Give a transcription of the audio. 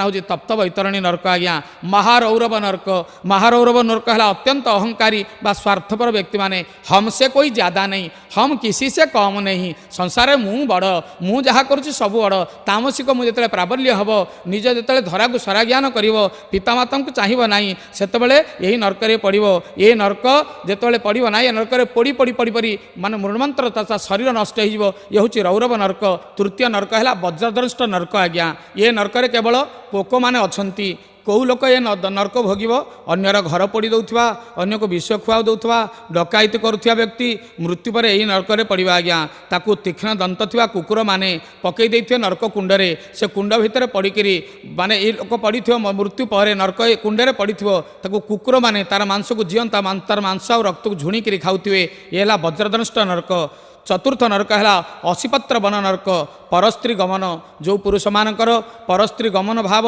हूँ तप्त वैतरणी नरक आज्ञा महारौरव नरक महारौरव नरक है अत्यंत अहंकारी बा स्वार्थपर व्यक्ति माने हमसे कोई ज्यादा नहीं हम किसी से कम नहीं संसार मु बड़ मु जहाँ करुँच सब बड़ तामसिक मुझे प्राबल्य हम निज जो धरा को सरा ज्ञान कर पितामाता को चाहिए ना से यही नरक पड़ो ये नरक जो पड़ो ना ये नरक पोड़ी पोड़ी पड़ी पड़ी मान मृणमंत्र तथा शरीर नष्ट हो हूँ रौरव नरक तृतीय नरक है वज्रदंष्ट नरक आज्ञा ये नरक केवल पोक मैंने अच्छा कौ लोक ये नरक भोगव अन्यर घर पोड़ी दौथवा अन्य को विष खुआ दौथवा डकायती करुवा व्यक्ति मृत्यु पर यही नरक पड़ा आज्ञा ताकू तीक्ष्ण दंत थिबा कुकुर माने पकई देइथिबे नरक कुंडरे से कुंड भितर पड़िकी माने ये लोक पड़ी मृत्यु पर नरक कुंडरे पड़ी ताकू कुकुर माने तार मांस को जीवंता तार मांस और रक्त को झुणिकी खाऊे ये वज्रदंष्ट नरक चतुर्थ नरक है अशीपत्र वन नरक परस्त्री गमन जो पुरुष मानकर परस्त्री गमन भाव